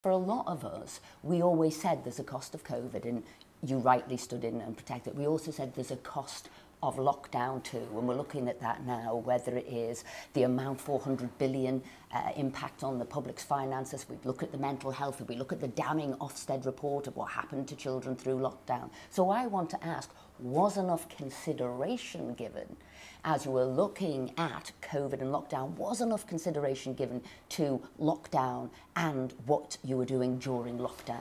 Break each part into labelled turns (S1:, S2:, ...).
S1: For a lot of us, we always said there's a cost of COVID, and you rightly stood in and protected it. We also said there's a cost of lockdown too, and we're looking at that now, whether it is the amount, 400 billion impact on the public's finances. We look at the mental health, we look at the damning Ofsted report of what happened to children through lockdown. So I want to ask, was enough consideration given as you were looking at COVID and lockdown, was enough consideration given to lockdown and what you were doing during lockdown?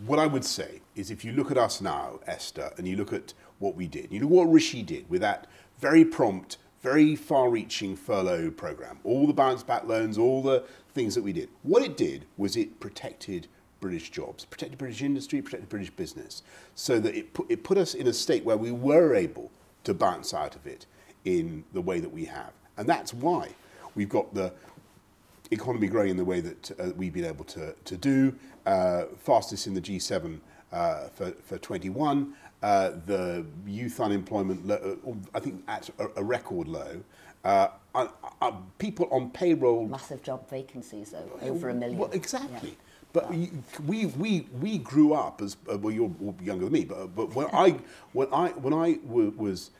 S2: What I would say is, if you look at us now, Esther, and you look at what we did, you know what Rishi did with that very prompt, very far-reaching furlough program, all the bounce back loans, all the things that we did. What it did was it protected British jobs, protected British industry, protected British business, so that it put us in a state where we were able to bounce out of it in the way that we have. And that's why we've got the economy growing in the way that we've been able to do, fastest in the G7 for 21, the youth unemployment, I think at a record low, people on payroll.
S1: Massive job vacancies, though, over 1 million.
S2: Well, exactly.
S1: Yeah.
S2: But we grew up as well. You're younger than me, but when I was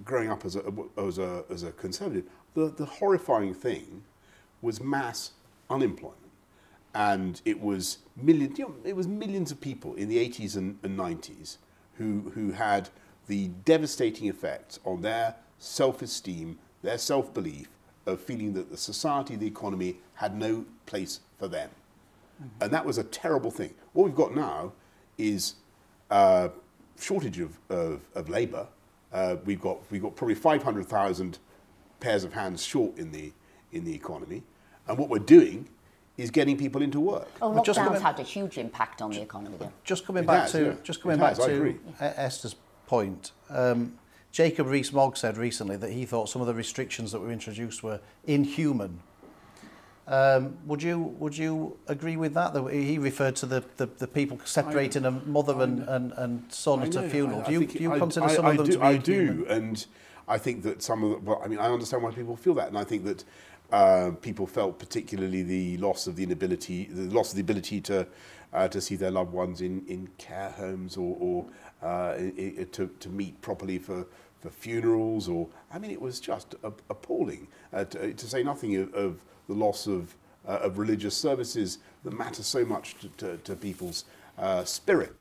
S2: growing up as a conservative, the horrifying thing was mass unemployment, and it was millions. It was millions of people in the 80s and 90s who had the devastating effects on their self-esteem, their self-belief of feeling that the society, the economy had no place for them. And that was a terrible thing. What we've got now is a shortage of labour. We've got probably 500,000 pairs of hands short in the economy, and what we're doing is getting people into work.
S1: Oh, lockdown's had a huge impact on the economy, though.
S3: Just coming back to Esther's point. Jacob Rees-Mogg said recently that he thought some of the restrictions that were introduced were inhuman. Would you agree with that? That he referred to the people separating a mother and son at a funeral. Do you consider some of them to be inhuman?
S2: I do, and I think that some of the, well, I mean, I understand why people feel that, and I think that people felt particularly the loss of the ability to see their loved ones in care homes or to meet properly for funerals, or I mean, it was just appalling. To say nothing of the loss of religious services that matter so much to people's spirit.